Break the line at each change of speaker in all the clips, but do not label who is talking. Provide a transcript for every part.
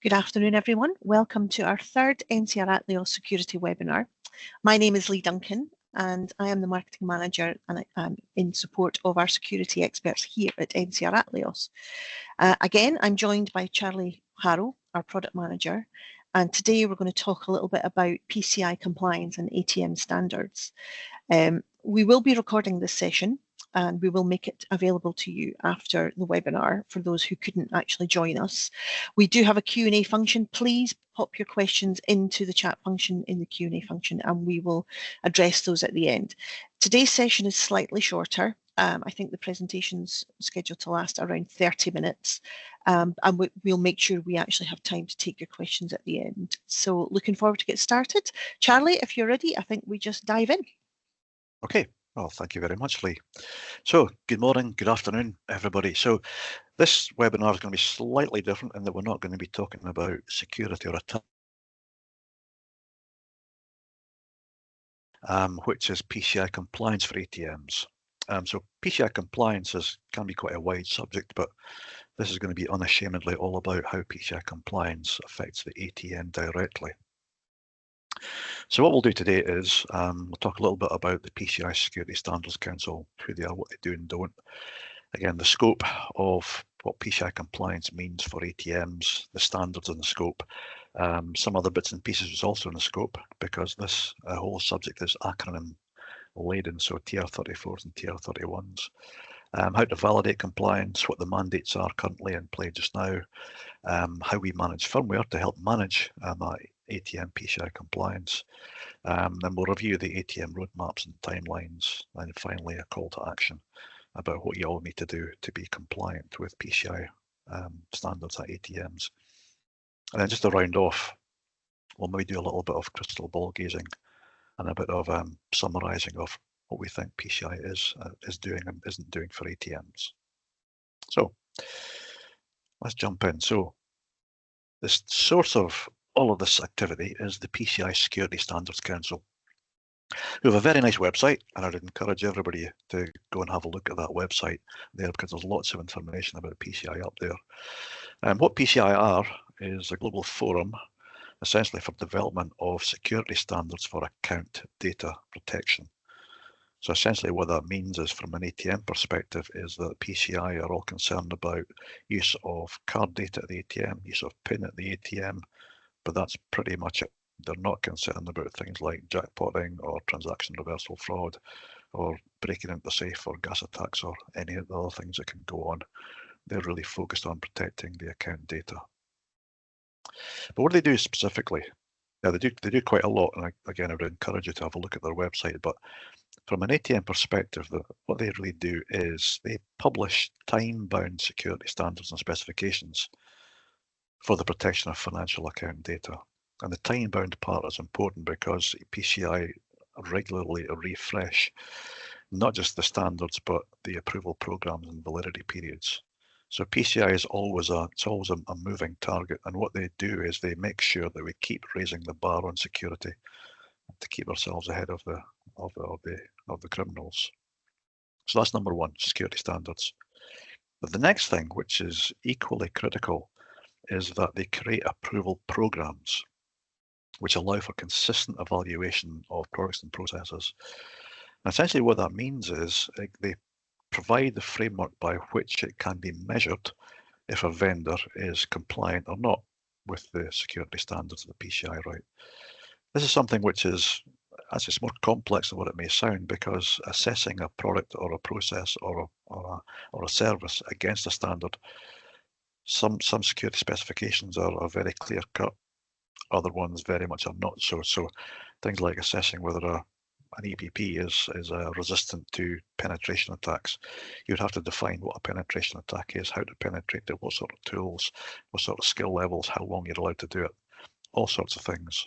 Good afternoon, everyone. Welcome to our third NCR Atleos security webinar. My name is Lee Duncan, and I am the marketing manager and I'm in support of our security experts here at NCR Atleos. Again, I'm joined by Charlie Harrow, our product manager, and today we're going to talk a little bit about PCI compliance and ATM standards. We will be recording this session, and we will make it available to you after the webinar for those who couldn't actually join us. We do have a Q&A function. Please pop your questions into the chat function in the Q&A function, and we will address those at the end. Today's session is slightly shorter. I think the presentation's scheduled to last around 30 minutes, and we'll make sure we actually have time to take your questions at the end. So looking forward to get started. Charlie, if you're ready, I think we just dive in.
Okay, well, thank you very much, Lee. So, good morning, good afternoon, everybody. So, this webinar is going to be slightly different in that we're not going to be talking about security or attack, which is PCI compliance for ATMs. So, PCI compliance can be quite a wide subject, but this is going to be unashamedly all about how PCI compliance affects the ATM directly. So what we'll do today is we'll talk a little bit about the PCI Security Standards Council, who they are, what they do and don't. Again, the scope of what PCI compliance means for ATMs, the standards and the scope. Some other bits and pieces is also in the scope because this whole subject is acronym laden, so Tier 34s and Tier 31s. How to validate compliance, what the mandates are currently in play just now, how we manage firmware to help manage ATM PCI compliance. Then we'll review the ATM roadmaps and timelines, and finally a call to action about what you all need to do to be compliant with PCI standards at ATMs. And then just to round off, we'll maybe do a little bit of crystal ball gazing and a bit of summarising of what we think PCI is doing and isn't doing for ATMs. So let's jump in. So the source of all of this activity is the PCI Security Standards Council, who have a very nice website, and I'd encourage everybody to go and have a look at that website there because there's lots of information about PCI up there. And what PCI are is a global forum essentially for development of security standards for account data protection. So essentially what that means is, from an ATM perspective, is that PCI are all concerned about use of card data at the ATM, use of PIN at the ATM, but that's pretty much it. They're not concerned about things like jackpotting or transaction reversal fraud or breaking into the safe or gas attacks or any of the other things that can go on. They're really focused on protecting the account data. But what do they do specifically? Yeah, they do quite a lot, and again, I would encourage you to have a look at their website. But from an ATM perspective, what they really do is they publish time-bound security standards and specifications for the protection of financial account data. And the time-bound part is important because PCI regularly refresh not just the standards, but the approval programs and validity periods. So PCI is always a moving target, and what they do is they make sure that we keep raising the bar on security to keep ourselves ahead of the criminals. So that's number one, security standards. But the next thing, which is equally critical, is that they create approval programs which allow for consistent evaluation of products and processes. And essentially what that means is they provide the framework by which it can be measured if a vendor is compliant or not with the security standards of the PCI, right? This is something which is actually more complex than what it may sound, because assessing a product or a process or a service against a standard, some security specifications are very clear cut, other ones very much are not so. So things like assessing whether an EPP is resistant to penetration attacks. You'd have to define what a penetration attack is, how to penetrate it, what sort of tools, what sort of skill levels, how long you're allowed to do it, all sorts of things.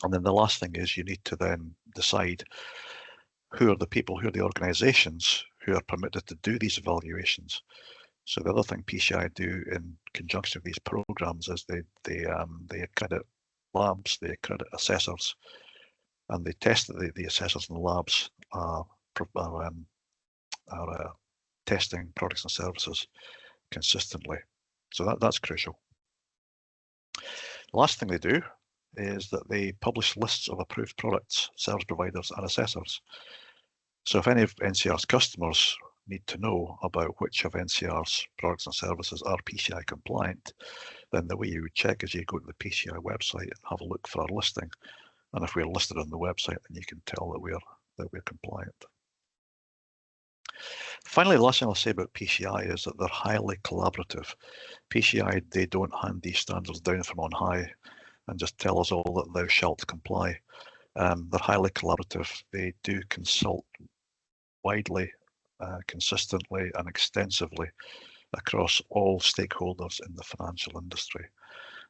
And then the last thing is you need to then decide who are the organizations who are permitted to do these evaluations. So the other thing PCI do in conjunction with these programs is they accredit labs, they accredit assessors, and they test that the assessors and the labs are testing products and services consistently. So that's crucial. The last thing they do is that they publish lists of approved products, service providers and assessors. So if any of NCR's customers need to know about which of NCR's products and services are PCI compliant, then the way you would check is you go to the PCI website and have a look for our listing. And if we're listed on the website, then you can tell that we're compliant. Finally, the last thing I'll say about PCI is that they're highly collaborative. PCI, they don't hand these standards down from on high and just tell us all that thou shalt comply. They're highly collaborative. They do consult widely, consistently and extensively across all stakeholders in the financial industry.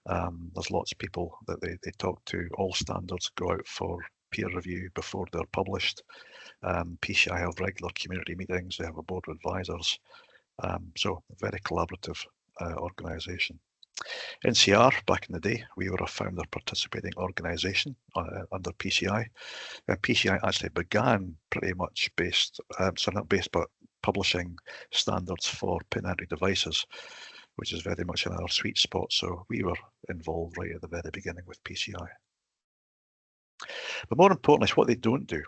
There's lots of people that they talk to. All standards go out for peer review before they're published. PCI have regular community meetings. They have a board of advisors. So a very collaborative organisation. NCR, back in the day, we were a founder participating organisation under PCI. PCI actually began pretty much but publishing standards for pin entry devices, which is very much in our sweet spot. So we were involved right at the very beginning with PCI. But more importantly, it's what they don't do.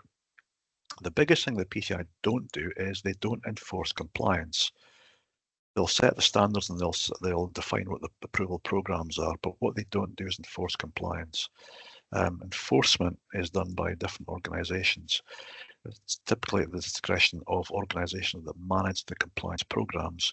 The biggest thing that PCI don't do is they don't enforce compliance. They'll set the standards and they'll define what the approval programs are, but what they don't do is enforce compliance. Enforcement is done by different organizations. It's typically at the discretion of organizations that manage the compliance programs,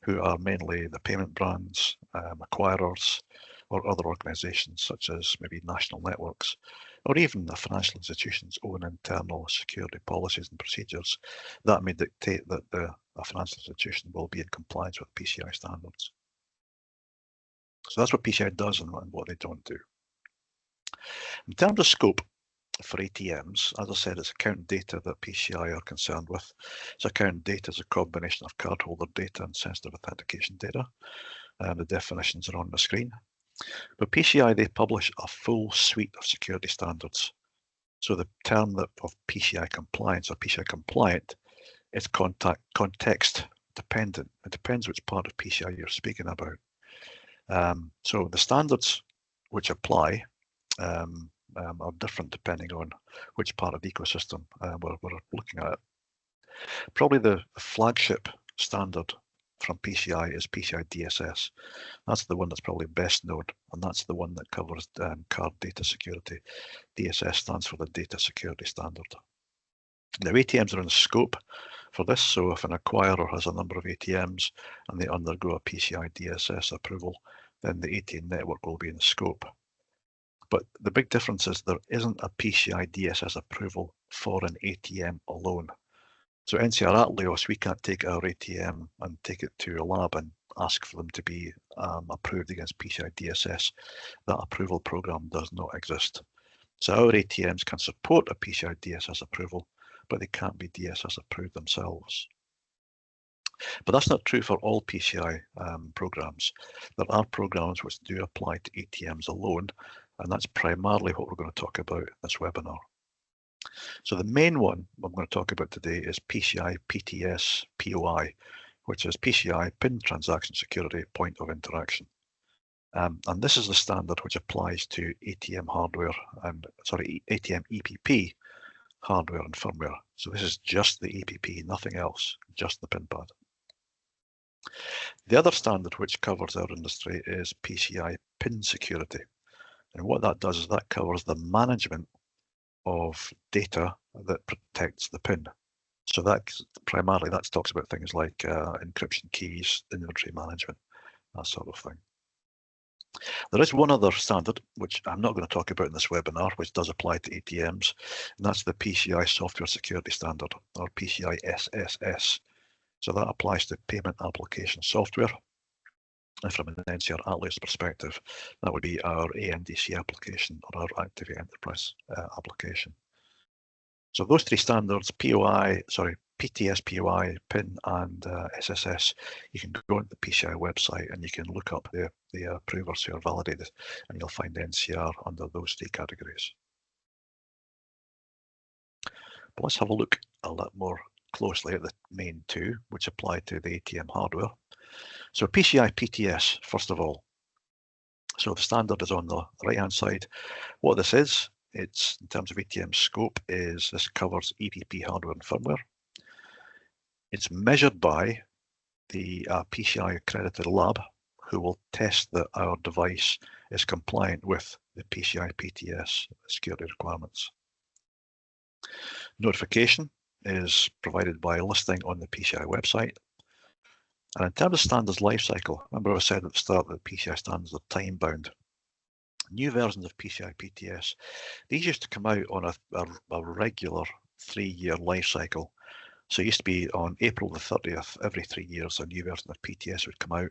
who are mainly the payment brands, acquirers, or other organizations such as maybe national networks, or even the financial institution's own internal security policies and procedures that may dictate that a financial institution will be in compliance with PCI standards. So that's what PCI does and what they don't do. In terms of scope for ATMs, as I said, it's account data that PCI are concerned with. So account data is a combination of cardholder data and sensitive authentication data. The definitions are on the screen. But PCI, they publish a full suite of security standards. So the term of PCI compliance or PCI compliant is context dependent. It depends which part of PCI you're speaking about. So the standards which apply are different depending on which part of the ecosystem we're looking at. Probably the flagship standard from PCI is PCI DSS. That's the one that's probably best known, and that's the one that covers card data security. DSS stands for the Data Security Standard. Now, ATMs are in scope for this, so if an acquirer has a number of ATMs and they undergo a PCI DSS approval, then the ATM network will be in scope. But the big difference is there isn't a PCI DSS approval for an ATM alone. So NCR at Leos, we can't take our ATM and take it to a lab and ask for them to be approved against PCI DSS. That approval program does not exist. So our ATMs can support a PCI DSS approval, but they can't be DSS approved themselves. But that's not true for all PCI programs. There are programs which do apply to ATMs alone, and that's primarily what we're going to talk about in this webinar. So the main one I'm going to talk about today is PCI PTS POI, which is PCI PIN Transaction Security Point of Interaction. And this is the standard which applies to ATM hardware and ATM EPP hardware and firmware. So this is just the EPP, nothing else, just the PIN pad. The other standard which covers our industry is PCI PIN Security. And what that does is that covers the management of data that protects the PIN. So that primarily talks about things like encryption keys, inventory management, that sort of thing. There is one other standard, which I'm not going to talk about in this webinar, which does apply to ATMs, and that's the PCI Software Security Standard, or PCI SSS. So that applies to payment application software. And from an NCR Atlas perspective, that would be our ANDC application or our Activate Enterprise application. So those three standards, PTS POI, PIN and SSS, you can go on the PCI website and you can look up the approvers who are validated, and you'll find NCR under those three categories. But let's have a look a lot more closely at the main two, which apply to the ATM hardware. So PCI PTS, first of all. So the standard is on the right-hand side. What this is, it's in terms of ATM scope, is this covers EPP hardware and firmware. It's measured by the PCI accredited lab, who will test that our device is compliant with the PCI PTS security requirements. Notification is provided by a listing on the PCI website. And in terms of standards lifecycle, remember I said at the start that PCI standards are time bound. New versions of PCI PTS, these used to come out on a regular 3-year life cycle. So it used to be on April the 30th, every 3 years, a new version of PTS would come out.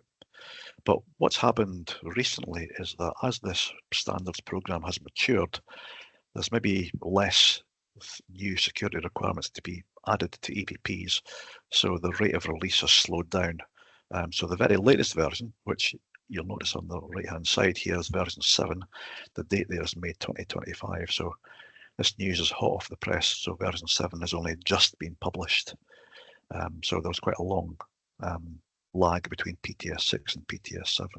But what's happened recently is that as this standards program has matured, there's maybe less new security requirements to be added to EPPs. So the rate of release has slowed down. So the very latest version, which you'll notice on the right-hand side here, is version 7. The date there is May 2025. So this news is hot off the press. So version 7 has only just been published. So there was quite a long lag between PTS 6 and PTS 7.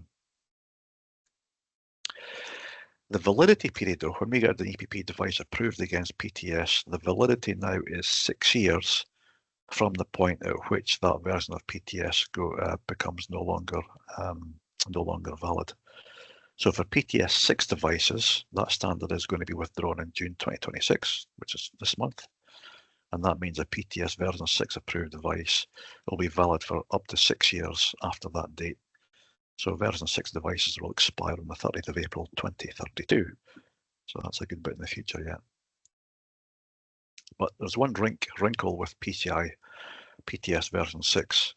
The validity period, though, when we get an EPP device approved against PTS, the validity now is 6 years from the point at which that version of PTS becomes no longer valid. So for PTS 6 devices, that standard is going to be withdrawn in June 2026, which is this month. And that means a PTS version 6 approved device will be valid for up to 6 years after that date. So version 6 devices will expire on the 30th of April 2032. So that's a good bit in the future yet. But there's one wrinkle with PCI PTS version 6.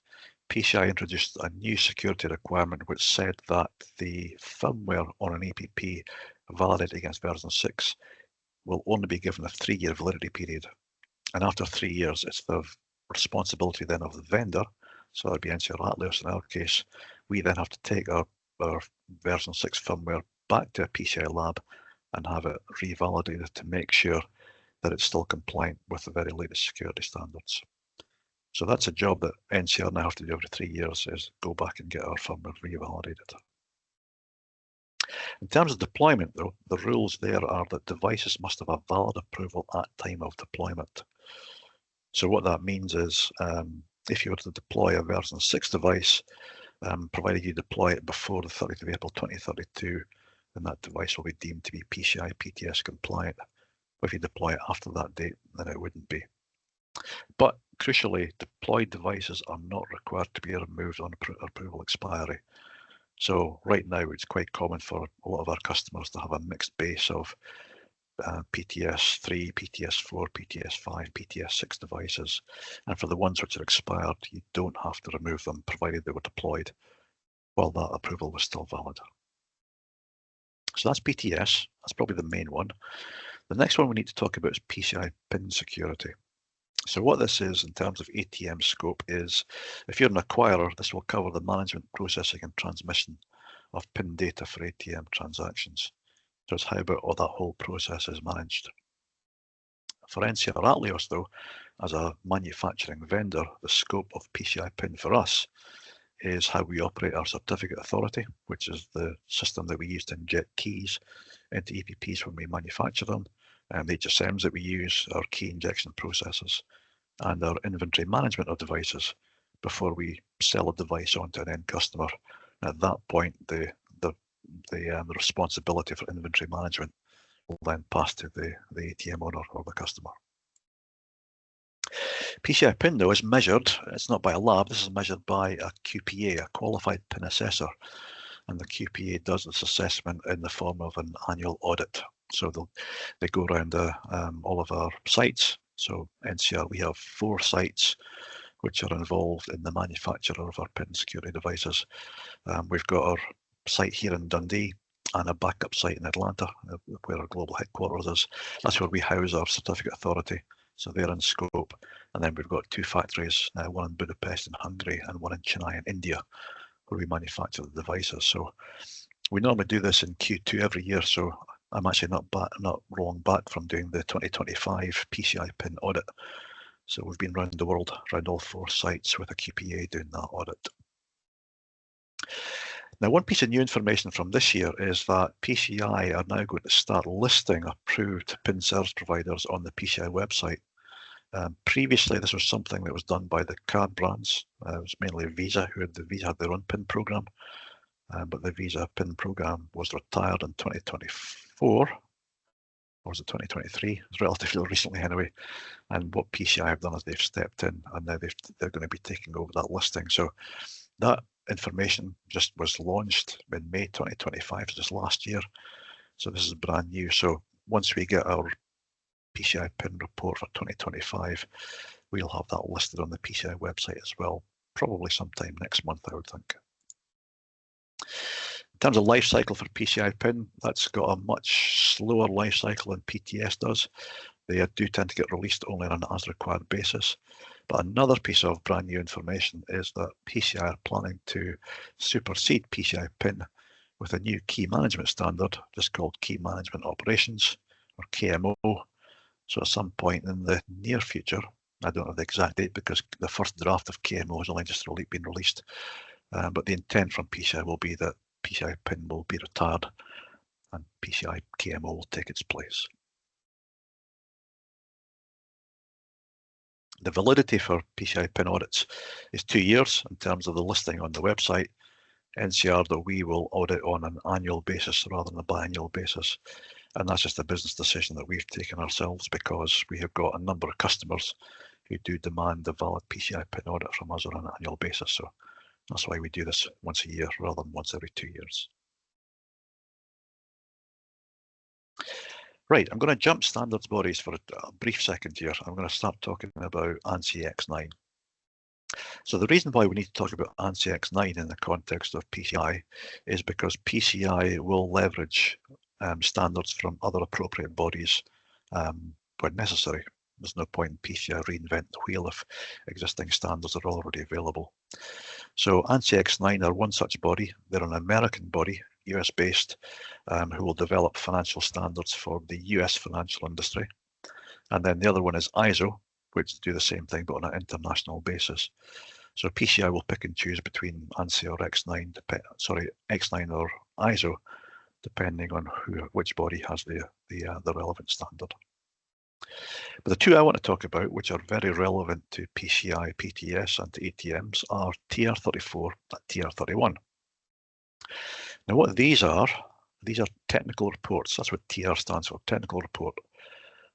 PCI introduced a new security requirement which said that the firmware on an EPP validated against version 6 will only be given a 3-year validity period. And after 3 years, it's the responsibility then of the vendor, so that'd be NCR Atleos in our case. We then have to take our version 6 firmware back to a PCI lab and have it revalidated to make sure that it's still compliant with the very latest security standards. So that's a job that NCR now have to do every 3 years, is go back and get our firmware revalidated. In terms of deployment, though, the rules there are that devices must have a valid approval at time of deployment. So what that means is if you were to deploy a version 6 device, provided you deploy it before the 30th of April 2032, then that device will be deemed to be PCI PTS compliant. But if you deploy it after that date, then it wouldn't be. But crucially, deployed devices are not required to be removed on approval expiry. So right now, it's quite common for a lot of our customers to have a mixed base of PTS 3, PTS 4, PTS 5, PTS 6 devices. And for the ones which are expired, you don't have to remove them, provided they were deployed while that approval was still valid. So that's PTS. That's probably the main one. The next one we need to talk about is PCI PIN security. So what this is in terms of ATM scope is, if you're an acquirer, this will cover the management, processing and transmission of PIN data for ATM transactions. So it's how about all that whole process is managed. For NCR Atleos, though, as a manufacturing vendor, the scope of PCI PIN for us is how we operate our certificate authority, which is the system that we use to inject keys into EPPs when we manufacture them, and the HSMs that we use, our key injection processes, and our inventory management of devices before we sell a device on to an end customer. And at that point, the responsibility for inventory management will then pass to the ATM owner or the customer. PCI PIN, though, is measured, it's not by a lab, this is measured by a QPA, a qualified PIN assessor. And the QPA does this assessment in the form of an annual audit. So they go around all of our sites. So NCR, we have 4 sites which are involved in the manufacture of our PIN security devices. We've got our site here in Dundee and a backup site in Atlanta, where our global headquarters is. That's where we house our certificate authority. So they're in scope. And then we've got 2 factories, one in Budapest in Hungary and one in Chennai in India, where we manufacture the devices. So we normally do this in Q2 every year. So I'm actually not long back from doing the 2025 PCI PIN audit. So we've been around the world, around all 4 sites with a QPA doing that audit. Now, one piece of new information from this year is that PCI are now going to start listing approved PIN service providers on the PCI website. Previously, this was something that was done by the card brands. It was mainly Visa, Visa had their own PIN program, but the Visa PIN program was retired in 2024, or was it 2023? It's relatively recently anyway. And what PCI have done is they've stepped in, and now they're going to be taking over that listing. So that information just was launched in May 2025, just last year. So this is brand new. So once we get our PCI PIN report for 2025, we'll have that listed on the PCI website as well, probably sometime next month, I would think. In terms of life cycle for PCI PIN, that's got a much slower life cycle than PTS does. They do tend to get released only on an as required basis. But another piece of brand new information is that PCI are planning to supersede PCI PIN with a new key management standard, just called Key Management Operations, or KMO. So at some point in the near future, I don't know the exact date because the first draft of KMO has only just been released, but the intent from PCI will be that PCI PIN will be retired and PCI KMO will take its place. The validity for PCI PIN audits is 2 years in terms of the listing on the website. NCR that we will audit on an annual basis rather than a biannual basis. And that's just a business decision that we've taken ourselves because we have got a number of customers who do demand a valid PCI PIN audit from us on an annual basis. So that's why we do this once a year rather than once every 2 years. Right, I'm going to jump standards bodies for a brief second here. I'm going to start talking about ANSI X9. So the reason why we need to talk about ANSI X9 in the context of PCI is because PCI will leverage standards from other appropriate bodies when necessary. There's no point in PCI reinvent the wheel if existing standards are already available. So ANSI X9 are one such body. They're an American body, US based, who will develop financial standards for the US financial industry. And then the other one is ISO, which do the same thing but on an international basis. So PCI will pick and choose between ANSI or X9, X9 or ISO, depending on which body has the relevant standard. But the two I want to talk about, which are very relevant to PCI, PTS, and to ATMs, are TR34 and TR31. Now, what these are technical reports. That's what TR stands for, technical report,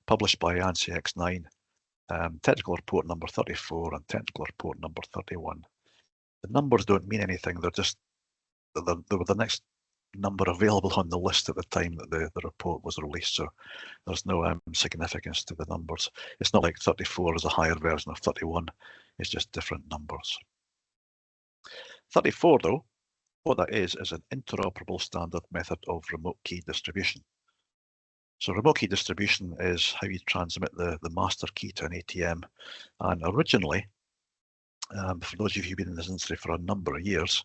published by ANSI X9. Technical report number 34 and technical report number 31. The numbers don't mean anything. They were the next number available on the list at the time that the report was released. So there's no significance to the numbers. It's not like 34 is a higher version of 31. It's just different numbers. 34, though, what that is an interoperable standard method of remote key distribution. So remote key distribution is how you transmit the master key to an ATM. And originally, for those of you who've been in this industry for a number of years,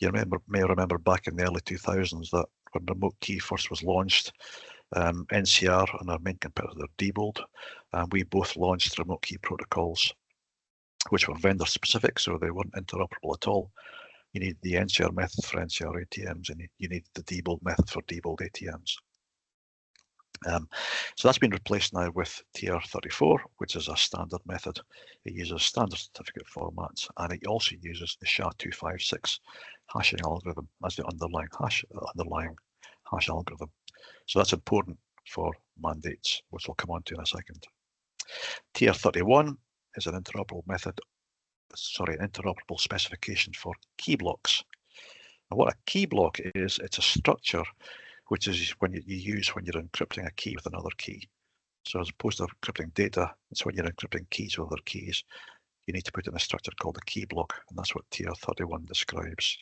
you may remember back in the early 2000s that when remote key first was launched, NCR and our main competitor Diebold, we both launched remote key protocols, which were vendor specific, so they weren't interoperable at all. You need the NCR method for NCR ATMs, and you need the Diebold method for Diebold ATMs. So that's been replaced now with TR34, which is a standard method. It uses standard certificate formats, and it also uses the SHA-256 hashing algorithm as the underlying hash algorithm. So that's important for mandates, which we'll come on to in a second. TR31 is an interoperable interoperable specification for key blocks. And what a key block is, it's a structure which is when you use when you're encrypting a key with another key. So as opposed to encrypting data, it's when you're encrypting keys with other keys. You need to put in a structure called a key block, and that's what TR31 describes.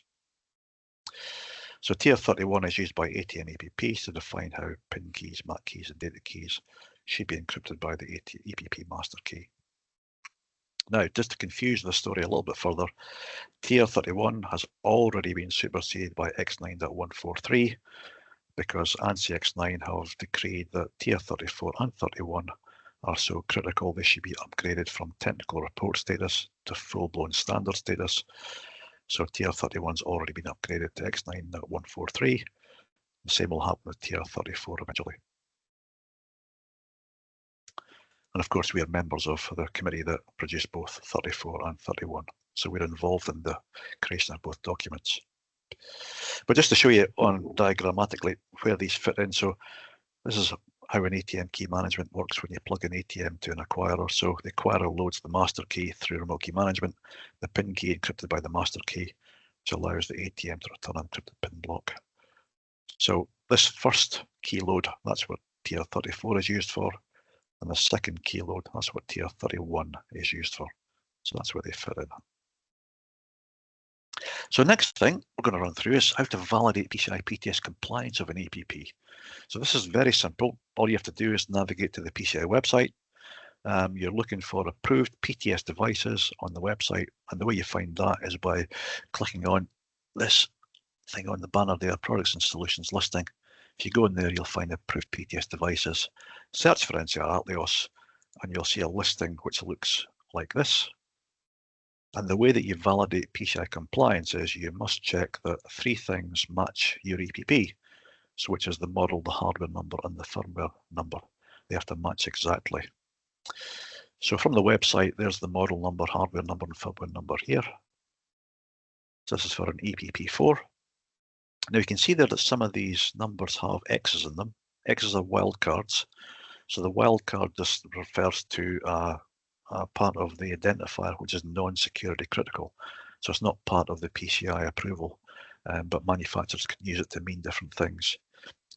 So TR31 is used by AT and EPPs to define how PIN keys, MAC keys, and data keys should be encrypted by the EPP master key. Now, just to confuse the story a little bit further, TR31 has already been superseded by X9.143 because ANSI X9 have decreed that TR34 and 31 are so critical they should be upgraded from technical report status to full-blown standard status. So TR31's already been upgraded to X9.143. The same will happen with TR34 eventually. And of course, we are members of the committee that produced both 34 and 31. So we're involved in the creation of both documents. But just to show you on diagrammatically where these fit in, so this is how an ATM key management works when you plug an ATM to an acquirer. So the acquirer loads the master key through remote key management, the PIN key encrypted by the master key, which allows the ATM to return an encrypted PIN block. So this first key load, that's what TR34 is used for. And the second key load, that's what TR31 is used for. So that's where they fit in. So next thing we're going to run through is how to validate PCI PTS compliance of an EPP. So this is very simple. All you have to do is navigate to the PCI website. You're looking for approved PTS devices on the website. And the way you find that is by clicking on this thing on the banner there, Products and Solutions listing. If you go in there, you'll find approved PTS devices. Search for NCR Atleos, and you'll see a listing which looks like this. And the way that you validate PCI compliance is you must check that three things match your EPP. So which is the model, the hardware number, and the firmware number. They have to match exactly. So from the website, there's the model number, hardware number, and firmware number here. So this is for an EPP4. Now you can see there that some of these numbers have X's in them. X's are wildcards. So the wildcard just refers to a part of the identifier which is non-security critical. So it's not part of the PCI approval, but manufacturers can use it to mean different things.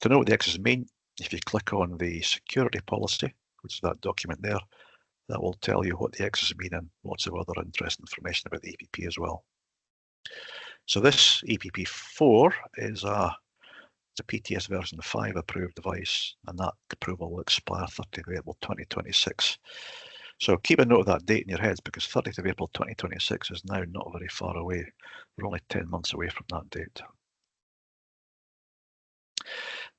To know what the X's mean, if you click on the security policy, which is that document there, that will tell you what the X's mean and lots of other interesting information about the EPP as well. So this EPP4 is it's a PTS version 5 approved device, and that approval will expire 30th of April 2026. So keep a note of that date in your heads, because 30th of April 2026 is now not very far away. We're only 10 months away from that date.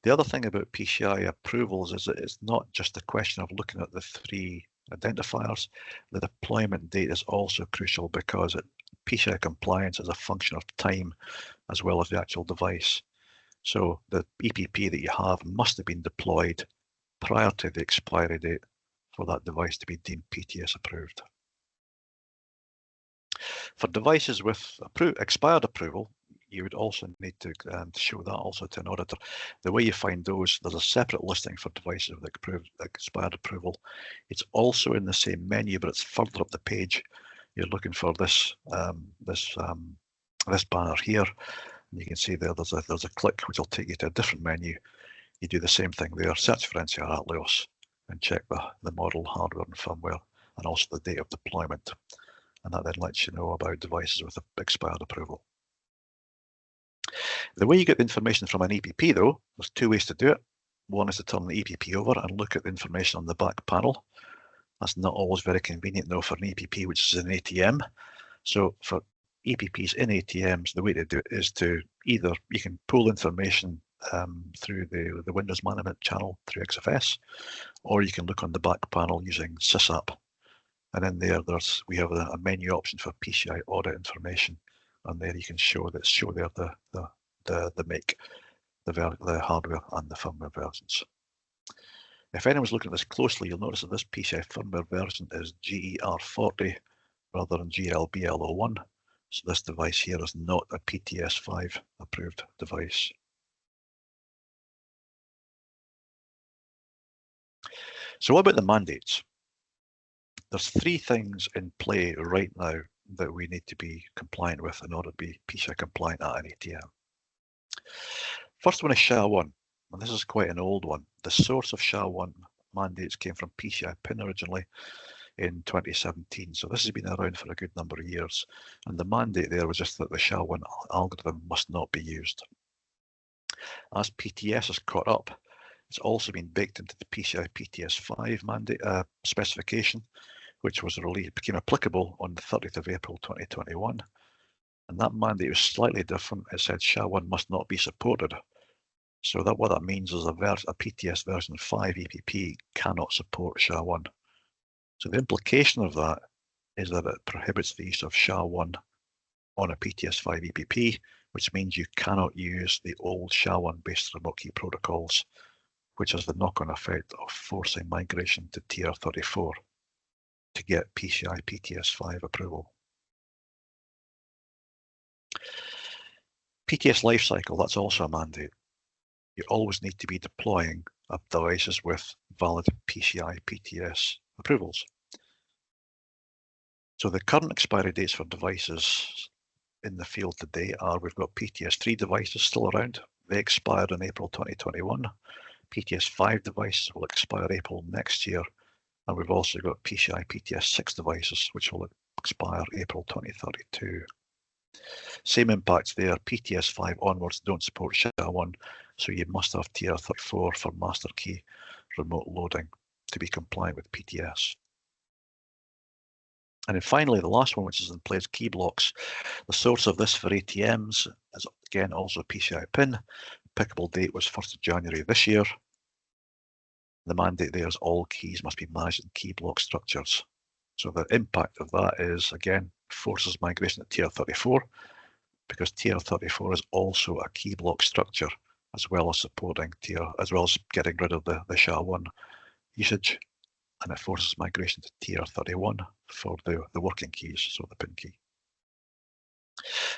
The other thing about PCI approvals is that it's not just a question of looking at the three identifiers. The deployment date is also crucial, because PCI compliance is a function of time as well as the actual device. So the EPP that you have must have been deployed prior to the expiry date for that device to be deemed PTS approved. For devices with expired approval, you would also need to show that also to an auditor. The way you find those, there's a separate listing for devices with expired approval. It's also in the same menu, but it's further up the page. You're looking for this this banner here. And you can see there's a click which will take you to a different menu. You do the same thing there, search for NCR Atleos and check the model, hardware and firmware, and also the date of deployment. And that then lets you know about devices with expired approval. The way you get the information from an EPP though, there's two ways to do it. One is to turn the EPP over and look at the information on the back panel. That's not always very convenient though for an EPP, which is an ATM. So for EPPs in ATMs, the way to do it is to either, you can pull information through the Windows management channel through XFS, or you can look on the back panel using SysApp. And in there, we have a menu option for PCI audit information, and there you can show there the make, the hardware and the firmware versions. If anyone's looking at this closely, you'll notice that this PCI firmware version is GER40 rather than GLBL01. So this device here is not a PTS5 approved device. So what about the mandates? There's three things in play right now that we need to be compliant with in order to be PCI compliant at an ATM. First one is SHA-1, and this is quite an old one. The source of SHA-1 mandates came from PCI PIN originally in 2017. So this has been around for a good number of years. And the mandate there was just that the SHA-1 algorithm must not be used. As PTS has caught up, it's also been baked into the PCI PTS5 mandate specification, which was became applicable on the 30th of April 2021. And that mandate was slightly different. It said SHA-1 must not be supported. So what that means is a PTS version 5 EPP cannot support SHA-1. So the implication of that is that it prohibits the use of SHA-1 on a PTS5 EPP, which means you cannot use the old SHA-1 based remote key protocols, which has the knock-on effect of forcing migration to TR34 to get PCI PTS5 approval. PTS lifecycle, that's also a mandate. You always need to be deploying devices with valid PCI PTS approvals. So the current expiry dates for devices in the field today are, we've got PTS3 devices still around. They expired in April 2021. PTS5 devices will expire April next year. And we've also got PCI PTS6 devices, which will expire April 2032. Same impacts there. PTS5 onwards don't support SHA-1, so you must have TR34 for master key remote loading to be compliant with PTS. And then finally, the last one, which is in place, key blocks. The source of this for ATMs is again also PCI PIN. Applicable date was 1st of January this year. The mandate there is all keys must be managed in key block structures. So the impact of that is, again, forces migration to TR34, because TR34 is also a key block structure, as well as supporting as well as getting rid of the SHA-1 usage, and it forces migration to TR31 for the working keys, so the PIN key.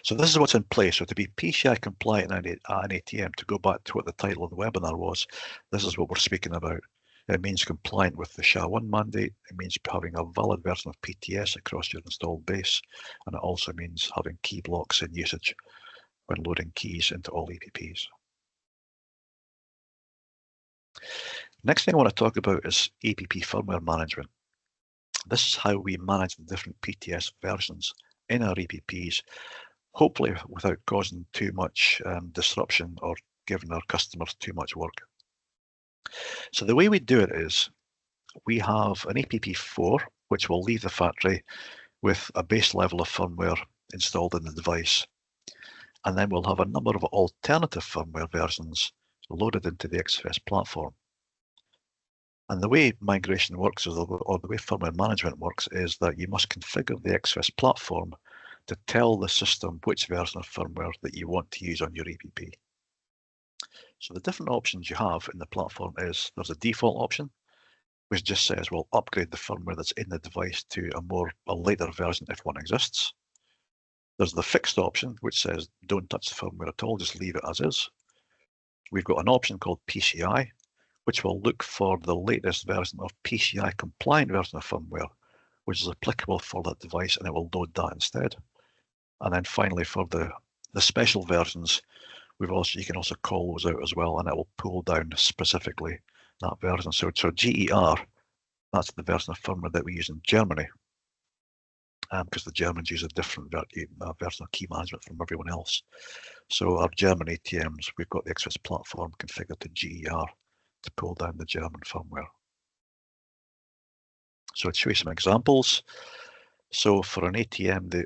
So this is what's in place. So to be PCI compliant at an ATM, to go back to what the title of the webinar was, this is what we're speaking about. It means compliant with the SHA-1 mandate. It means having a valid version of PTS across your installed base. And it also means having key blocks in usage when loading keys into all EPPs. Next thing I want to talk about is EPP firmware management. This is how we manage the different PTS versions in our EPPs, hopefully without causing too much disruption or giving our customers too much work. So the way we do it is we have an EPP4, which will leave the factory with a base level of firmware installed in the device. And then we'll have a number of alternative firmware versions loaded into the XFS platform. And the way migration works, or the way firmware management works, is that you must configure the XFS platform to tell the system which version of firmware that you want to use on your EPP. So the different options you have in the platform is, there's a default option, which just says, well, upgrade the firmware that's in the device to a later version if one exists. There's the fixed option, which says, don't touch the firmware at all, just leave it as is. We've got an option called PCI, which will look for the latest version of PCI compliant version of firmware, which is applicable for that device, and it will load that instead. And then finally, for the special versions, you can also call those out as well, and it will pull down specifically that version. So GER, that's the version of firmware that we use in Germany, because the Germans use a different version of key management from everyone else. So our German ATMs, we've got the XFS platform configured to GER to pull down the German firmware. So to show you some examples. So for an ATM,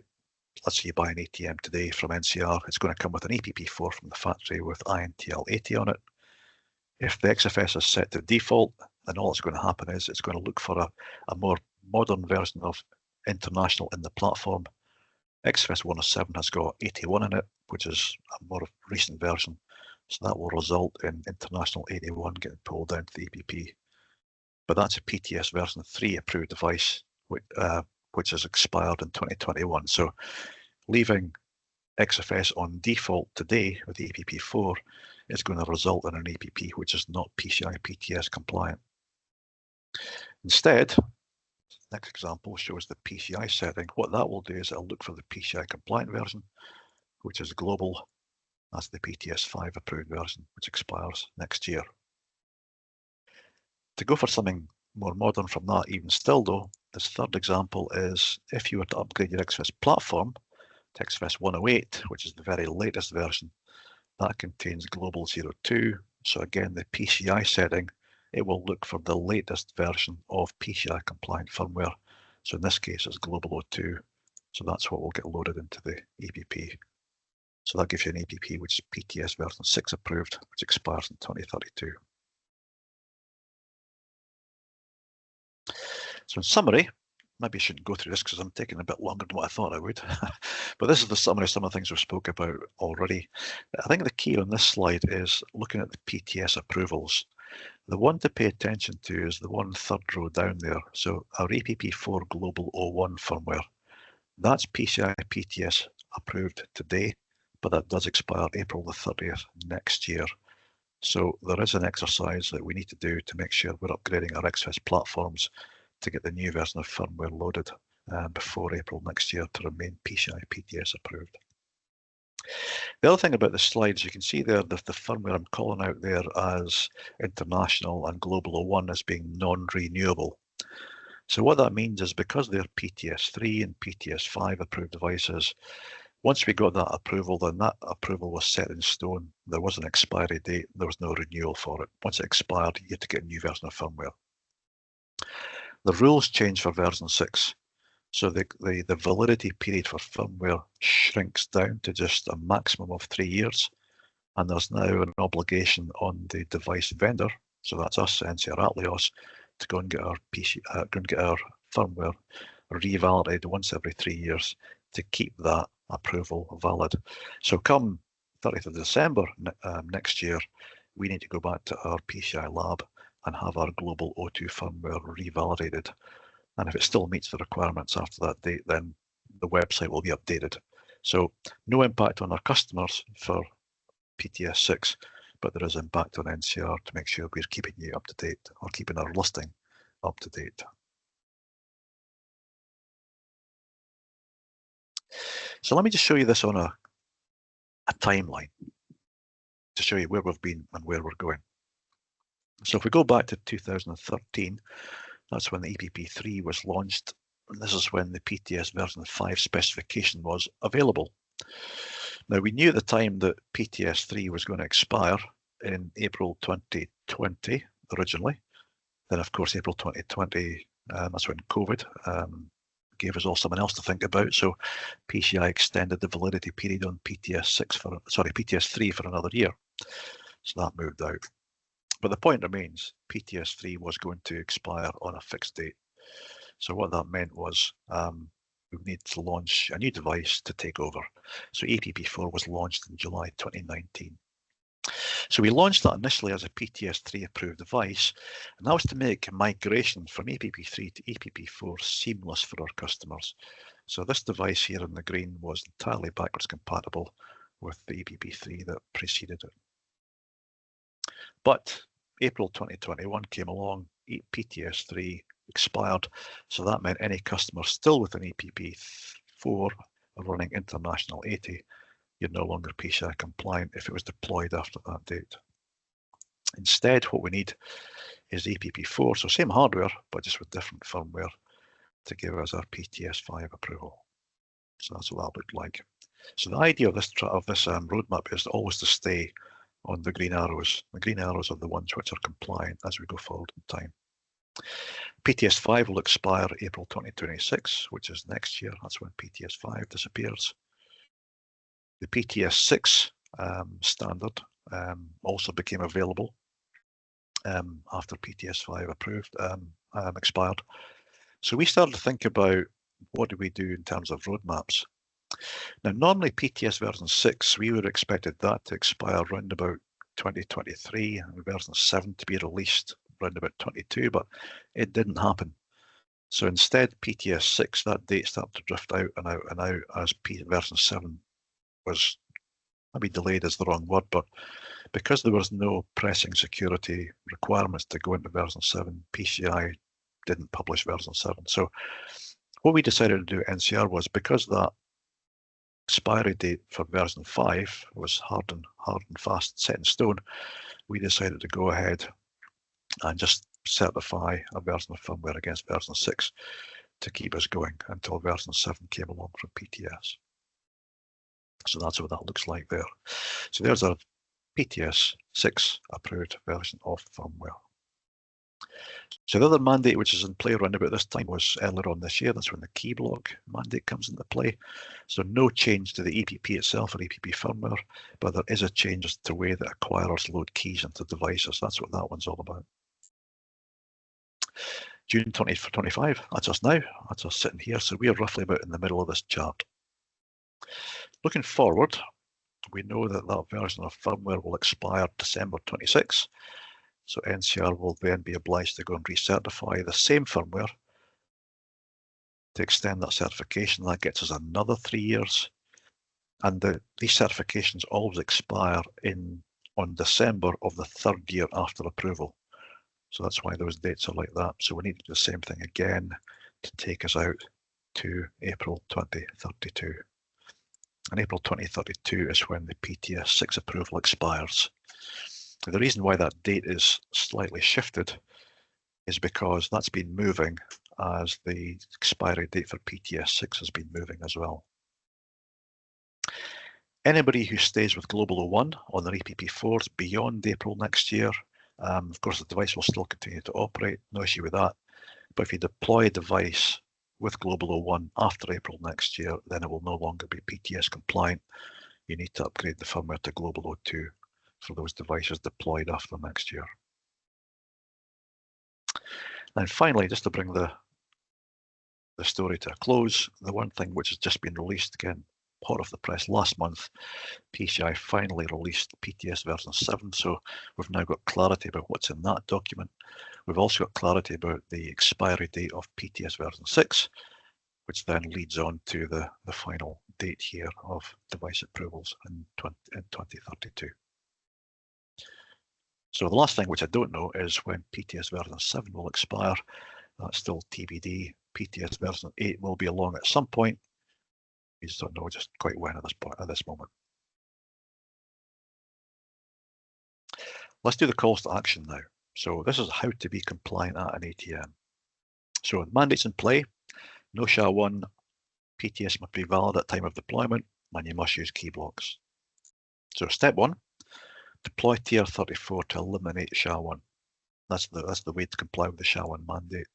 let's say you buy an ATM today from NCR, it's going to come with an EPP4 from the factory with INTL 80 on it. If the XFS is set to default, then all that's going to happen is it's going to look for a more modern version of international in the platform. XFS 107 has got 81 in it, which is a more recent version. So that will result in international 81 getting pulled down to the EPP. But that's a PTS version 3 approved device, which has expired in 2021. So leaving XFS on default today with the EPP4 is going to result in an EPP which is not PCI PTS compliant. Instead, next example shows the PCI setting. What that will do is it'll look for the PCI compliant version, which is global. That's the PTS5 approved version, which expires next year. To go for something more modern from that, even still though, this third example is if you were to upgrade your XFS platform to XFS 108, which is the very latest version, that contains global 02. So again, the PCI setting, it will look for the latest version of PCI compliant firmware. So in this case, it's global 02. So that's what will get loaded into the EPP. So that gives you an EPP which is PTS version 6 approved, which expires in 2032. So in summary, maybe I shouldn't go through this because I'm taking a bit longer than what I thought I would. But this is the summary of some of the things we spoke about already. I think the key on this slide is looking at the PTS approvals. The one to pay attention to is the one third row down there. So our APP4 Global 01 firmware, that's PCI PTS approved today, but that does expire April the 30th next year. So there is an exercise that we need to do to make sure we're upgrading our XFS platforms to get the new version of firmware loaded before April next year to remain PCI PTS approved. The other thing about the slides, you can see there that the firmware I'm calling out there as international and global 01 as being non-renewable. So what that means is because they're PTS3 and PTS5 approved devices, once we got that approval, then that approval was set in stone. There was an expiry date, there was no renewal for it. Once it expired, you had to get a new version of firmware. The rules change for version 6. So the validity period for firmware shrinks down to just a maximum of 3 years. And there's now an obligation on the device vendor, so that's us, NCR Atleos, to go and get our firmware revalidated once every 3 years to keep that approval valid. So come 30th of December next year, we need to go back to our PCI lab and have our global O2 firmware revalidated. And if it still meets the requirements after that date, then the website will be updated. So no impact on our customers for PTS 6, but there is impact on NCR to make sure we're keeping you up to date or keeping our listing up to date. So let me just show you this on a timeline to show you where we've been and where we're going. So if we go back to 2013, that's when the EPP3 was launched, and this is when the PTS version 5 specification was available. Now, we knew at the time that PTS3 was going to expire in April 2020 originally. Then, of course, April 2020, that's when COVID gave us all something else to think about. So PCI extended the validity period on PTS3 for another year. So that moved out. But the point remains, PTS3 was going to expire on a fixed date. So what that meant was we need to launch a new device to take over. So APP4 was launched in July 2019. So we launched that initially as a PTS3 approved device, and that was to make migration from APP3 to APP4 seamless for our customers. So this device here in the green was entirely backwards compatible with the APP3 that preceded it. But April 2021 came along, PTS3 expired, so that meant any customer still with an APP4 running international 80, you're no longer PCI compliant if it was deployed after that date. Instead, what we need is APP4, so same hardware, but just with different firmware to give us our PTS5 approval. So that's what that looked like. So the idea of this roadmap is always to stay on the green arrows. The green arrows are the ones which are compliant as we go forward in time. PTS5 will expire April 2026, which is next year. That's when PTS5 disappears. The PTS6 standard also became available after PTS5 expired. So we started to think about what do we do in terms of roadmaps. Now, normally PTS version 6, we would have expected that to expire around about 2023 and version 7 to be released around about 22, but it didn't happen. So instead, PTS 6, that date started to drift out and out and out as version 7 was, maybe delayed is the wrong word, but because there was no pressing security requirements to go into version 7, PCI didn't publish version 7. So what we decided to do at NCR was, because that expiry date for version 5 was hard and fast set in stone, we decided to go ahead and just certify a version of firmware against version 6 to keep us going until version 7 came along from PTS. So that's what that looks like there. So there's a PTS 6 approved version of firmware. So the other mandate which is in play around about this time was earlier on this year. That's when the key block mandate comes into play. So no change to the EPP itself or EPP firmware, but there is a change to the way that acquirers load keys into devices. That's what that one's all about. June 2025, that's us now, that's us sitting here, so we are roughly about in the middle of this chart. Looking forward, we know that that version of firmware will expire December 26, so NCR will then be obliged to go and recertify the same firmware to extend that certification. That gets us another 3 years, and these certifications always expire on December of the 3rd year after approval. So that's why those dates are like that. So we need to do the same thing again to take us out to April 2032. And April 2032 is when the PTS 6 approval expires. The reason why that date is slightly shifted is because that's been moving as the expiry date for PTS 6 has been moving as well. Anybody who stays with Global 01 on their EPP4s beyond April next year, of course the device will still continue to operate, no issue with that. But if you deploy a device with Global 01 after April next year, then it will no longer be PTS compliant. You need to upgrade the firmware to Global 02 for those devices deployed after next year. And finally, just to bring the story to a close, the one thing which has just been released, again, hot off the press last month, PCI finally released PTS version 7, so we've now got clarity about what's in that document. We've also got clarity about the expiry date of PTS version 6, which then leads on to the final date here of device approvals in 2032. So the last thing which I don't know is when PTS version 7 will expire. That's still TBD. PTS version 8 will be along at some point. We just don't know just quite when at this moment. Let's do the calls to action now. So this is how to be compliant at an ATM. So the mandates in play: no SHA-1, PTS must be valid at time of deployment, and you must use key blocks. So step 1, deploy TR34 to eliminate SHA-1. That's the way to comply with the SHA-1 mandate.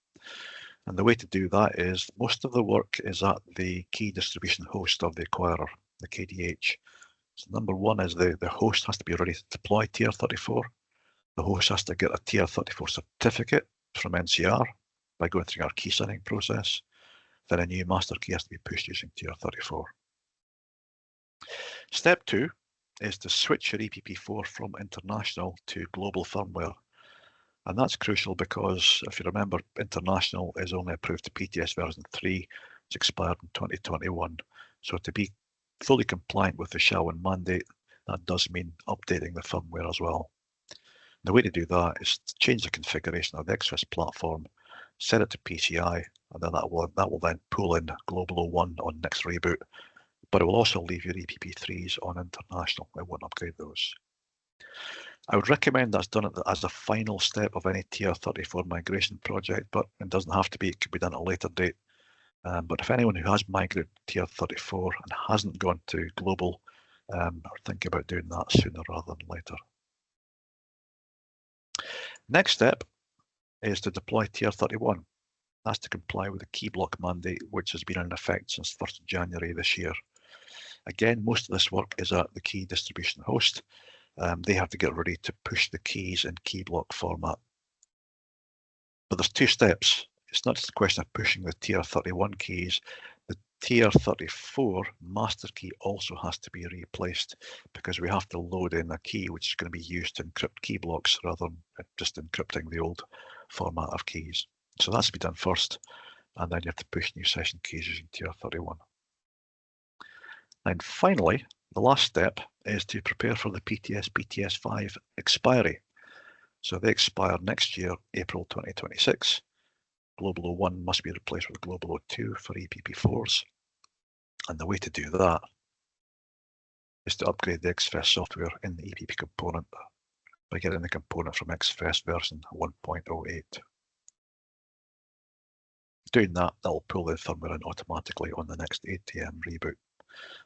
And the way to do that is most of the work is at the key distribution host of the acquirer, the KDH. So number 1 is the host has to be ready to deploy TR34. The host has to get a TR34 certificate from NCR by going through our key signing process. Then a new master key has to be pushed using TR34. Step 2 is to switch your EPP4 from international to global firmware. And that's crucial because, if you remember, international is only approved to PTS version 3, which expired in 2021. So to be fully compliant with the SHA-1 mandate, that does mean updating the firmware as well. The way to do that is to change the configuration of the XFS platform, set it to PCI, and then that will then pull in Global 01 on next reboot. But it will also leave your EPP3s on international. It won't upgrade those. I would recommend that's done as a final step of any TR34 migration project, but it doesn't have to be. It could be done at a later date. But if anyone who has migrated TR34 and hasn't gone to global, are thinking about doing that sooner rather than later. Next step is to deploy TR31. That's to comply with the key block mandate, which has been in effect since 1st of January this year. Again, most of this work is at the key distribution host. They have to get ready to push the keys in key block format. But there's 2 steps. It's not just a question of pushing the TR31 keys. The TR34 master key also has to be replaced because we have to load in a key which is going to be used to encrypt key blocks rather than just encrypting the old format of keys. So that's to be done first, and then you have to push new session keys using TR31. And finally, the last step is to prepare for the PTS 5 So they expire next year, April 2026. Global 01 must be replaced with Global 02 for EPP4s. And the way to do that is to upgrade the XFS software in the EPP component by getting the component from XFS version 1.08. Doing that will pull the firmware in automatically on the next ATM reboot.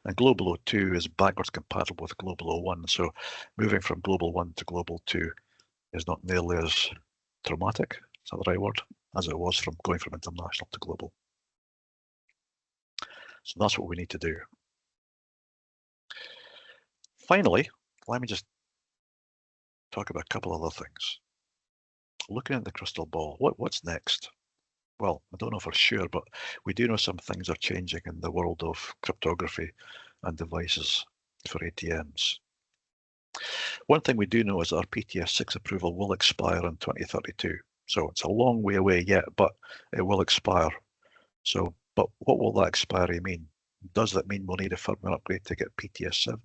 And Global 02 is backwards compatible with Global 01, so moving from Global 1 to Global 2 is not nearly as traumatic, is that the right word, as it was from going from international to global. So that's what we need to do. Finally, let me just talk about a couple other things. Looking at the crystal ball, what's next? well, I don't know for sure, but we do know some things are changing in the world of cryptography and devices for ATMs. One thing we do know is that our PTS6 approval will expire in 2032. So it's a long way away yet, but it will expire. So, but what will that expiry mean? Does that mean we'll need a firmware upgrade to get PTS7?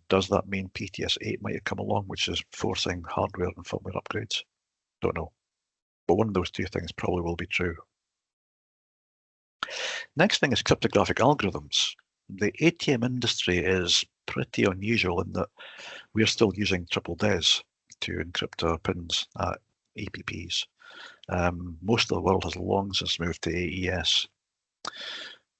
Does that mean PTS8 might have come along, which is forcing hardware and firmware upgrades? Don't know. But one of those two things probably will be true. Next thing is cryptographic algorithms. The ATM industry is pretty unusual in that we're still using triple DES to encrypt our pins at EPPs. Most of the world has long since moved to AES.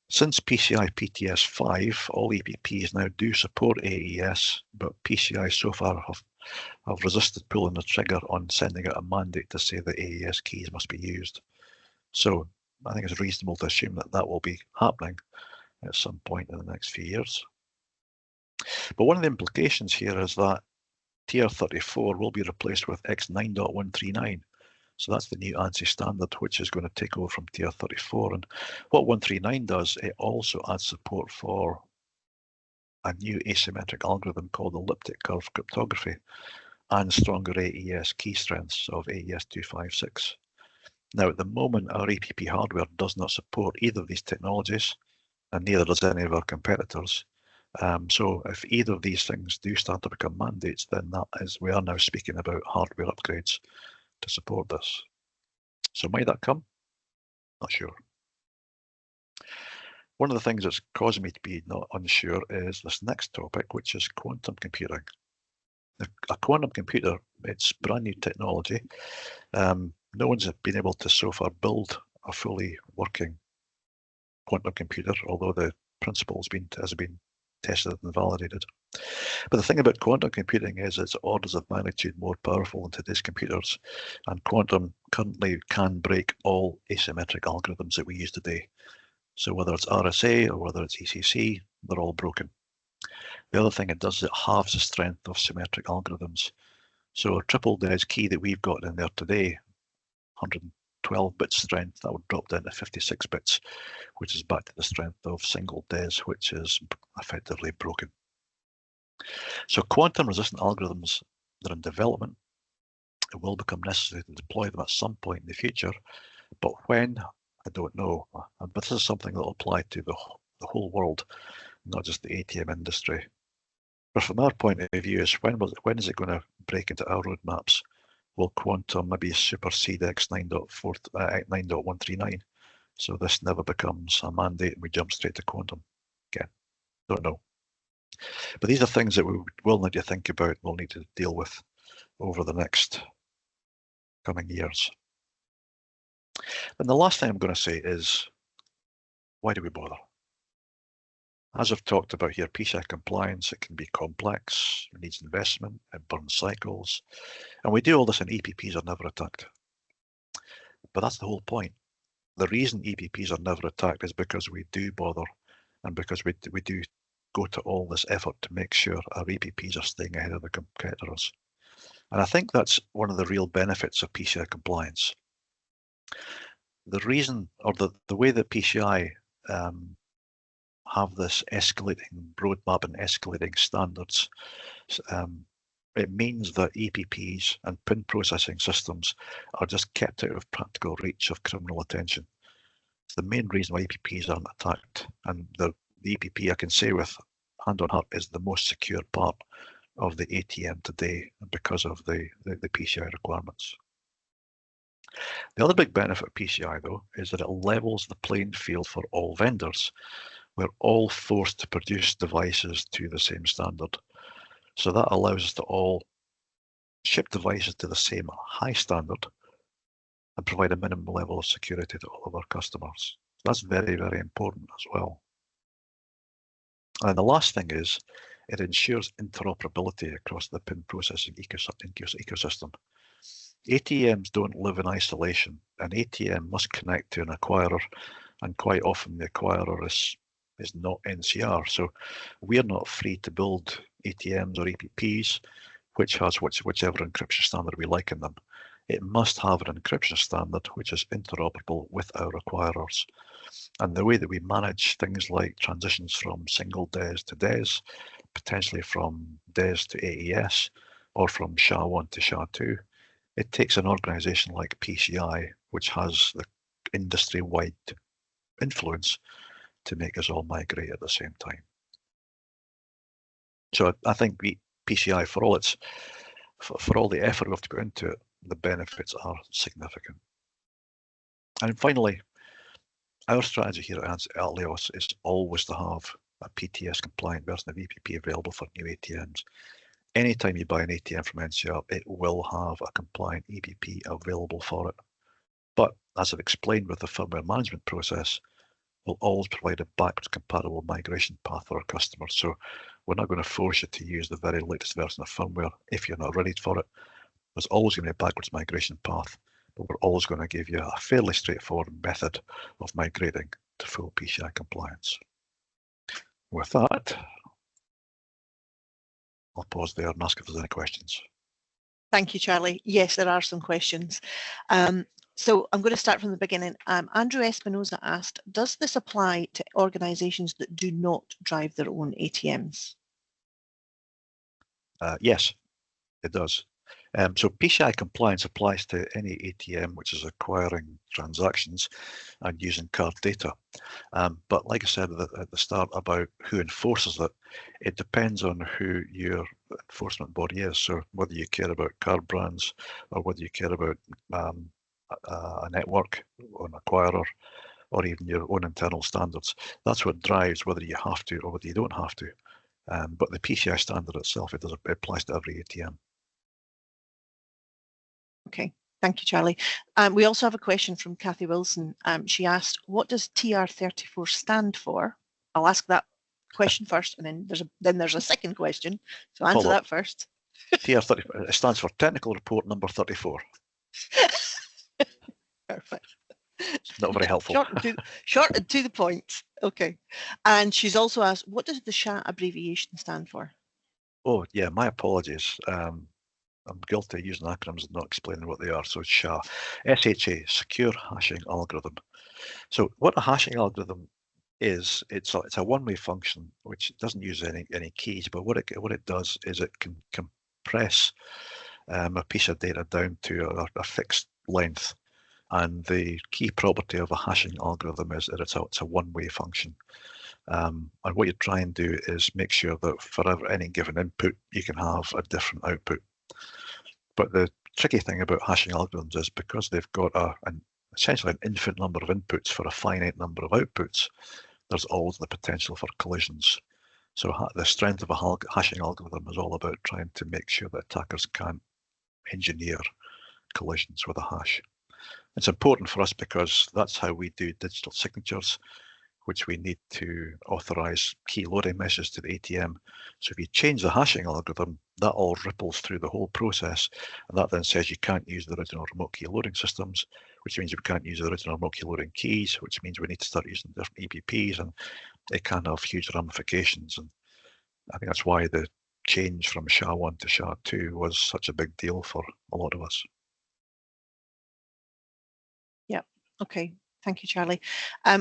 Since PCI PTS5, all EPPs now do support AES, but PCI so far have resisted pulling the trigger on sending out a mandate to say that AES keys must be used. So I think it's reasonable to assume that that will be happening at some point in the next few years. But one of the implications here is that TR34 will be replaced with X9.139. So that's the new ANSI standard, which is going to take over from TR34. And what 139 does, it also adds support for a new asymmetric algorithm called elliptic curve cryptography and stronger AES key strengths of AES 256. Now, at the moment, our APP hardware does not support either of these technologies, and neither does any of our competitors. So if either of these things do start to become mandates, then we are now speaking about hardware upgrades to support this. So might that come? Not sure. One of the things that's causing me to be not unsure is this next topic, which is quantum computing. A quantum computer, it's brand new technology. No one's been able to so far build a fully working quantum computer, although the principle has been tested and validated. But the thing about quantum computing is it's orders of magnitude more powerful than today's computers, and quantum currently can break all asymmetric algorithms that we use today. So whether it's RSA or whether it's ECC, they're all broken. The other thing it does is it halves the strength of symmetric algorithms. So a triple DES key that we've got in there today, 112-bit strength, that would drop down to 56 bits, which is back to the strength of single DES, which is effectively broken. So quantum resistant algorithms that are in development, it will become necessary to deploy them at some point in the future, but when, I don't know. But this is something that will apply to the whole world, not just the ATM industry. But from our point of view, is when is it going to break into our roadmaps? Will quantum maybe supersede X9.139? So this never becomes a mandate and we jump straight to quantum. Again, don't know. But these are things that we will need to think about, we'll need to deal with over the next coming years. And the last thing I'm going to say is, why do we bother? As I've talked about here, PCI compliance, it can be complex, it needs investment, it burns cycles, and we do all this and EPPs are never attacked. But that's the whole point. The reason EPPs are never attacked is because we do bother, and because we do go to all this effort to make sure our EPPs are staying ahead of the competitors. And I think that's one of the real benefits of PCI compliance. The reason, or the way that PCI have this escalating roadmap and escalating standards, it means that EPPs and PIN processing systems are just kept out of practical reach of criminal attention. It's the main reason why EPPs aren't attacked. And the EPP, I can say with hand on heart, is the most secure part of the ATM today because of the PCI requirements. The other big benefit of PCI, though, is that it levels the playing field for all vendors. We're all forced to produce devices to the same standard. So that allows us to all ship devices to the same high standard and provide a minimum level of security to all of our customers. That's very, very important as well. And the last thing is, it ensures interoperability across the PIN processing ecosystem. ATMs don't live in isolation. An ATM must connect to an acquirer, and quite often the acquirer is not NCR. So we're not free to build ATMs or EPPs, which has whichever encryption standard we like in them. it must have an encryption standard which is interoperable with our acquirers. And the way that we manage things like transitions from single DES to DES, potentially from DES to AES, or from SHA-1 to SHA-2, it takes an organisation like PCI, which has the industry-wide influence, to make us all migrate at the same time. So I think PCI, for all the effort we have to put into it, the benefits are significant. And finally, our strategy here at Atleos is always to have a PTS compliant version of EPP available for new ATMs. Anytime you buy an ATM from NCR, it will have a compliant EPP available for it. But as I've explained with the firmware management process, we'll always provide a backwards compatible migration path for our customers. So we're not going to force you to use the very latest version of firmware if you're not ready for it. There's always going to be a backwards migration path, but we're always going to give you a fairly straightforward method of migrating to full PCI compliance. With that, I'll pause there and ask if there's any questions.
Thank you, Charlie. Yes, there are some questions. So I'm going to start from the beginning. Andrew Espinoza asked, does this apply to organisations that do not drive their own ATMs?
Yes, it does. So PCI compliance applies to any ATM which is acquiring transactions and using card data. But like I said at the start about who enforces it, it depends on who your enforcement body is. So whether you care about card brands or whether you care about a network or an acquirer or even your own internal standards, that's what drives whether you have to or whether you don't have to. But the PCI standard itself, it applies to every ATM.
Okay, thank you, Charlie. We also have a question from Kathy Wilson. She asked, what does TR34 stand for? I'll ask that question first, and then there's a second question. So answer that first.
TR34 stands for Technical Report Number 34.
Perfect.
Not very helpful.
Short and to the point. Okay. And she's also asked, what does the SHA abbreviation stand for?
Oh, yeah, my apologies. I'm guilty of using acronyms and not explaining what they are. So SHA, SHA, Secure Hashing Algorithm. So what a hashing algorithm is, it's a one-way function which doesn't use any keys, but what it does is it can compress a piece of data down to a fixed length. And the key property of a hashing algorithm is that it's a one-way function. And what you try and do is make sure that for any given input, you can have a different output. But the tricky thing about hashing algorithms is because they've got essentially an infinite number of inputs for a finite number of outputs, there's always the potential for collisions. So the strength of a hashing algorithm is all about trying to make sure that attackers can't engineer collisions with a hash. It's important for us because that's how we do digital signatures, which we need to authorize key loading messages to the ATM. So if you change the hashing algorithm, that all ripples through the whole process. And that then says you can't use the original remote key loading systems, which means we can't use the original remote key loading keys, which means we need to start using different EPPs, and it can have huge ramifications. And I think that's why the change from SHA-1 to SHA-2 was such a big deal for a lot of us.
Yeah, okay. Thank you, Charlie.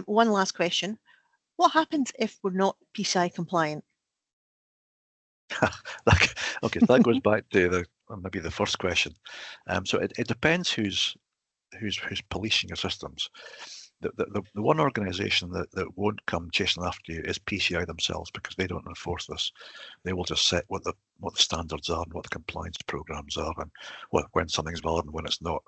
One last question. What happens if we're not PCI compliant?
Okay, that goes back to maybe the first question. So it depends who's policing your systems. The one organisation that won't come chasing after you is PCI themselves, because they don't enforce this. They will just set what the standards are and what the compliance programs are, and when something's valid and when it's not.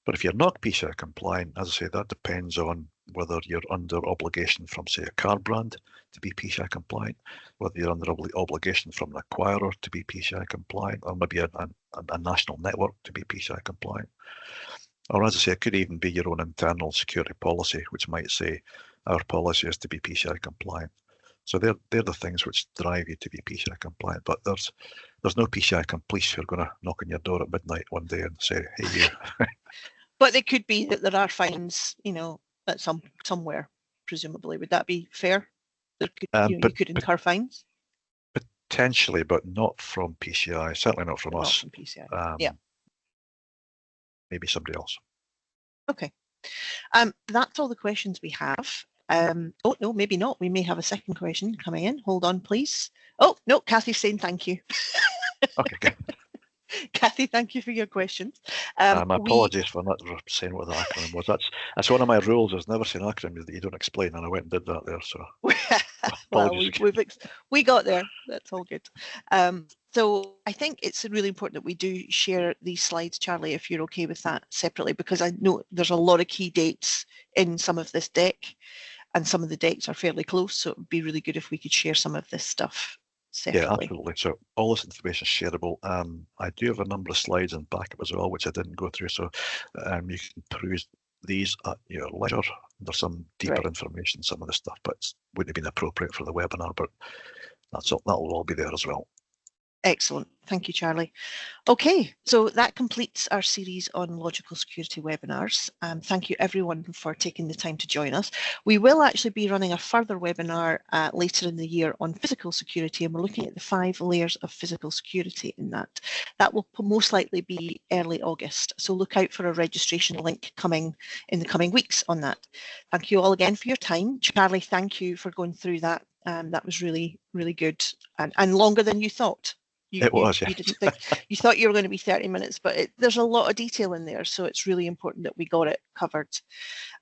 But if you're not PCI compliant, as I say, that depends on whether you're under obligation from, say, a card brand to be PCI compliant, whether you're under obligation from an acquirer to be PCI compliant, or maybe a national network to be PCI compliant. Or as I say, it could even be your own internal security policy, which might say our policy is to be PCI compliant. So they're the things which drive you to be PCI compliant. But there's no PCI police who are going to knock on your door at midnight one day and say, "Hey, you."
But it could be that there are fines, at somewhere, presumably. Would that be fair? There could, you could incur fines?
Potentially, but not from PCI. Certainly not from us.
Not from PCI. Yeah.
maybe somebody else.
Okay. That's all the questions we have. Oh, no, maybe not. We may have a second question coming in. Hold on, please. Oh, no, Kathy's saying thank you.
Okay, good.
Kathy, thank you for your questions.
My apologies for not saying what the acronym was. That's one of my rules, is never say an acronym that you don't explain, and I went and did that there, so
well,
apologies.
we got there. That's all good. So I think it's really important that we do share these slides, Charlie, if you're okay with that separately, because I know there's a lot of key dates in some of this deck, and some of the decks are fairly close, so it would be really good if we could share some of this stuff separately.
Yeah, absolutely. So all this information is shareable. I do have a number of slides and backup as well, which I didn't go through, so you can peruse these at your leisure. There's some deeper information, some of the stuff, but it wouldn't have been appropriate for the webinar, but that'll all be there as well.
Excellent. Thank you, Charlie. Okay, so that completes our series on logical security webinars. Thank you everyone for taking the time to join us. We will actually be running a further webinar later in the year on physical security, and we're looking at the 5 layers of physical security in that. That will most likely be early August, so look out for a registration link coming in the coming weeks on that. Thank you all again for your time. Charlie, thank you for going through that. That was really, really good and longer than you thought.
It was, yeah.
You didn't think, you thought you were going to be 30 minutes, but there's a lot of detail in there, so it's really important that we got it covered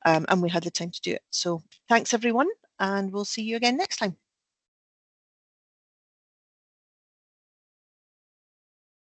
and we had the time to do it. So thanks everyone, and we'll see you again next time.